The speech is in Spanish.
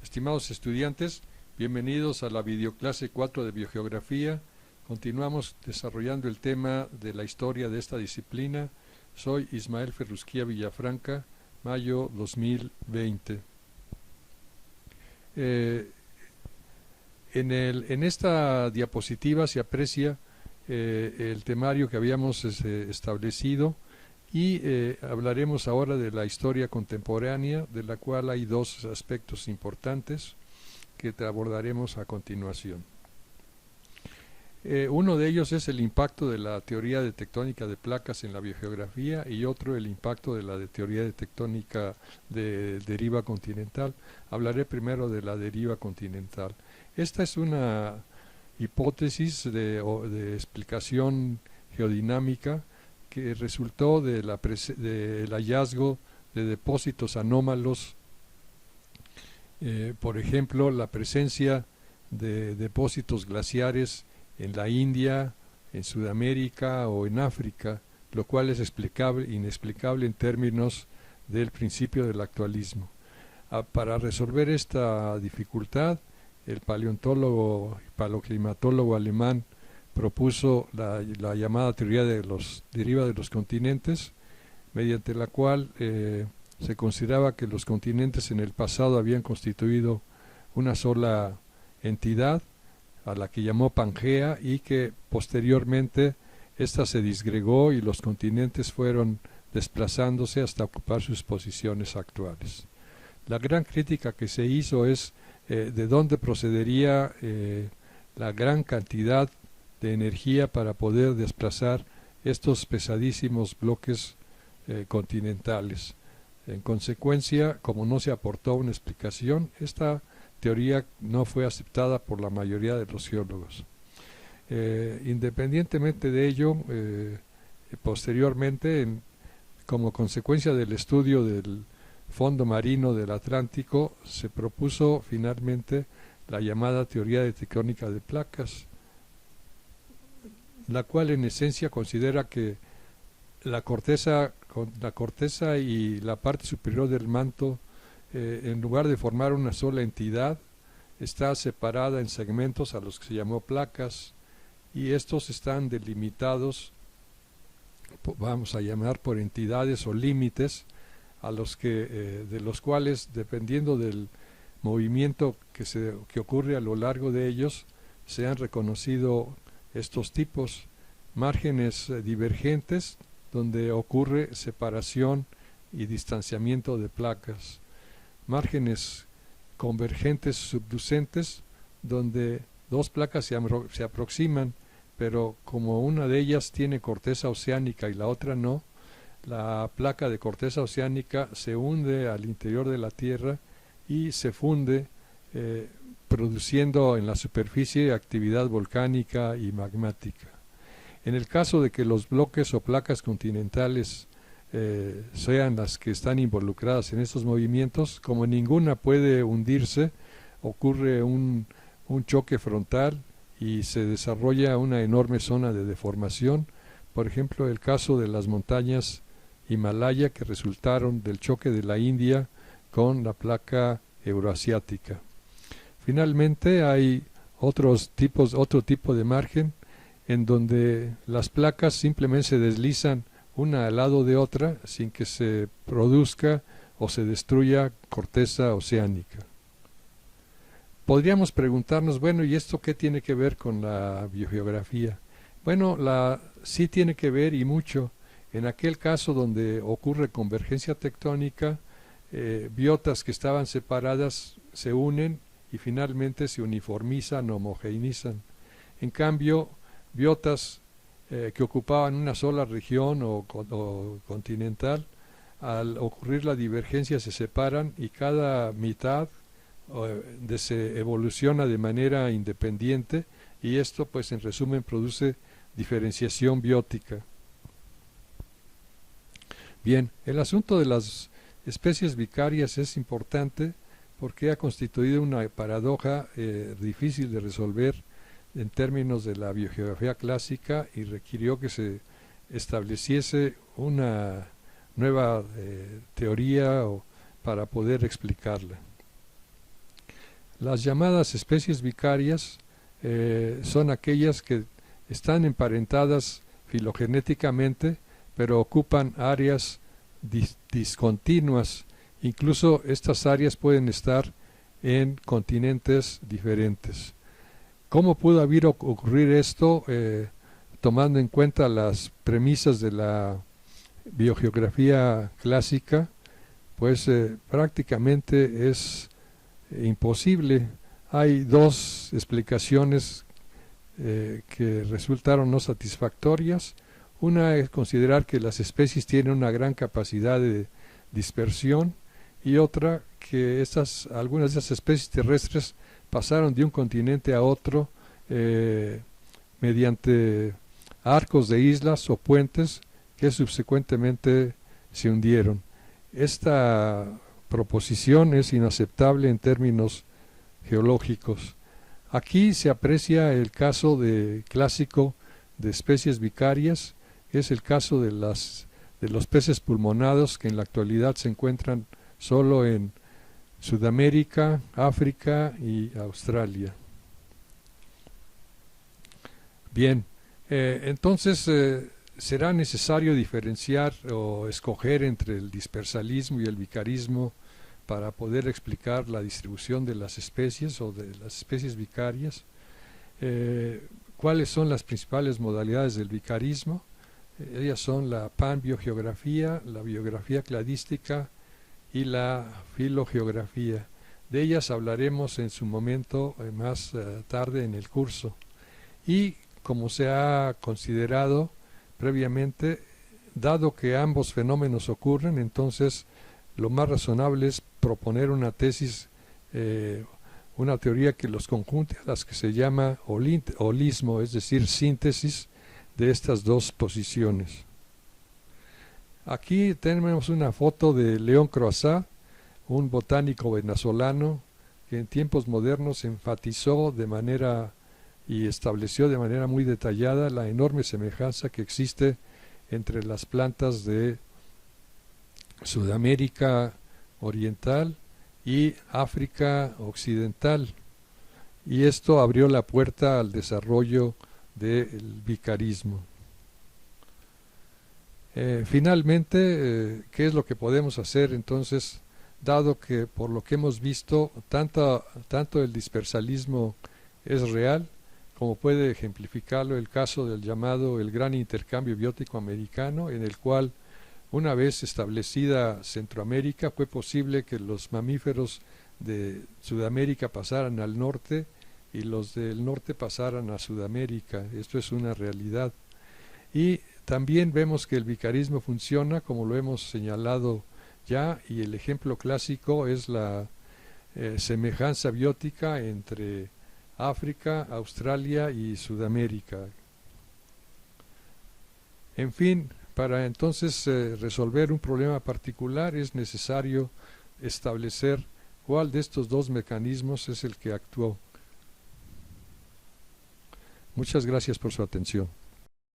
Estimados estudiantes, bienvenidos a la videoclase 4 de Biogeografía. Continuamos desarrollando el tema de la historia de esta disciplina. Soy Ismael Ferrusquía Villafranca, mayo 2020. En esta diapositiva se aprecia el temario que habíamos establecido y hablaremos ahora de la historia contemporánea, de la cual hay dos aspectos importantes que abordaremos a continuación. Uno de ellos es el impacto de la teoría de tectónica de placas en la biogeografía y otro el impacto de la teoría de tectónica de deriva continental. Hablaré primero de la deriva continental. Esta es una hipótesis de explicación geodinámica que resultó del hallazgo de depósitos anómalos, por ejemplo, la presencia de depósitos glaciares en la India, en Sudamérica o en África, lo cual es inexplicable en términos del principio del actualismo. Para resolver esta dificultad, el paleontólogo y paleoclimatólogo alemán propuso la llamada teoría de los deriva de los continentes, mediante la cual se consideraba que los continentes en el pasado habían constituido una sola entidad, a la que llamó Pangea, y que posteriormente ésta se disgregó y los continentes fueron desplazándose hasta ocupar sus posiciones actuales. La gran crítica que se hizo es de dónde procedería la gran cantidad de energía para poder desplazar estos pesadísimos bloques continentales. En consecuencia, como no se aportó una explicación, esta teoría no fue aceptada por la mayoría de los geólogos. Independientemente de ello, posteriormente, como consecuencia del estudio del fondo marino del Atlántico, se propuso finalmente la llamada teoría de tectónica de placas, la cual en esencia considera que la corteza y la parte superior del manto, en lugar de formar una sola entidad, está separada en segmentos a los que se llamó placas, y estos están delimitados, vamos a llamar, por entidades o límites, a los que de los cuales, dependiendo del movimiento que ocurre a lo largo de ellos, se han reconocido estos tipos: márgenes divergentes, donde ocurre separación y distanciamiento de placas; márgenes convergentes subducentes, donde dos placas se aproximan, pero como una de ellas tiene corteza oceánica y la otra no, la placa de corteza oceánica se hunde al interior de la Tierra y se funde, produciendo en la superficie actividad volcánica y magmática. En el caso de que los bloques o placas continentales sean las que están involucradas en estos movimientos, como ninguna puede hundirse, ocurre un choque frontal y se desarrolla una enorme zona de deformación. Por ejemplo, el caso de las montañas Himalaya, que resultaron del choque de la India con la placa euroasiática. Finalmente hay otro tipo de margen en donde las placas simplemente se deslizan una al lado de otra sin que se produzca o se destruya corteza oceánica. Podríamos preguntarnos, bueno, ¿y esto qué tiene que ver con la biogeografía? Bueno, sí tiene que ver, y mucho. En aquel caso donde ocurre convergencia tectónica, biotas que estaban separadas se unen y finalmente se uniformizan, homogeneizan. En cambio, biotas que ocupaban una sola región o continental, al ocurrir la divergencia se separan y cada mitad se evoluciona de manera independiente, y esto, pues, en resumen, produce diferenciación biótica. Bien, el asunto de las especies vicarias es importante porque ha constituido una paradoja difícil de resolver en términos de la biogeografía clásica, y requirió que se estableciese una nueva teoría para poder explicarla. Las llamadas especies vicarias son aquellas que están emparentadas filogenéticamente, pero ocupan áreas discontinuas. Incluso estas áreas pueden estar en continentes diferentes. ¿Cómo pudo haber ocurrir esto? Tomando en cuenta las premisas de la biogeografía clásica, pues prácticamente es imposible. Hay dos explicaciones que resultaron no satisfactorias. Una es considerar que las especies tienen una gran capacidad de dispersión, y otra que algunas de esas especies terrestres pasaron de un continente a otro mediante arcos de islas o puentes que subsecuentemente se hundieron. Esta proposición es inaceptable en términos geológicos. Aquí se aprecia el caso clásico de especies vicarias, que es el caso de los peces pulmonados, que en la actualidad se encuentran solo en Sudamérica, África y Australia. Bien, entonces será necesario diferenciar o escoger entre el dispersalismo y el vicarismo para poder explicar la distribución de las especies o de las especies vicarias. ¿Cuáles son las principales modalidades del vicarismo? Ellas son la panbiogeografía, la biografía cladística y la filogeografía. De ellas hablaremos en su momento más tarde en el curso. Y como se ha considerado previamente, dado que ambos fenómenos ocurren, entonces lo más razonable es proponer una tesis, una teoría que los conjunte, a las que se llama holismo, es decir, síntesis de estas dos posiciones. Aquí tenemos una foto de León Croizat, un botánico venezolano que en tiempos modernos enfatizó de manera y estableció de manera muy detallada la enorme semejanza que existe entre las plantas de Sudamérica Oriental y África Occidental, y esto abrió la puerta al desarrollo del vicarismo. Finalmente, ¿qué es lo que podemos hacer entonces, dado que por lo que hemos visto tanto el dispersalismo es real, como puede ejemplificarlo el caso del llamado el Gran Intercambio Biótico Americano, en el cual una vez establecida Centroamérica fue posible que los mamíferos de Sudamérica pasaran al norte y los del norte pasaran a Sudamérica. Esto es una realidad. Y también vemos que el vicarismo funciona, como lo hemos señalado ya, y el ejemplo clásico es la semejanza biótica entre África, Australia y Sudamérica. En fin, para entonces resolver un problema particular es necesario establecer cuál de estos dos mecanismos es el que actuó. Muchas gracias por su atención.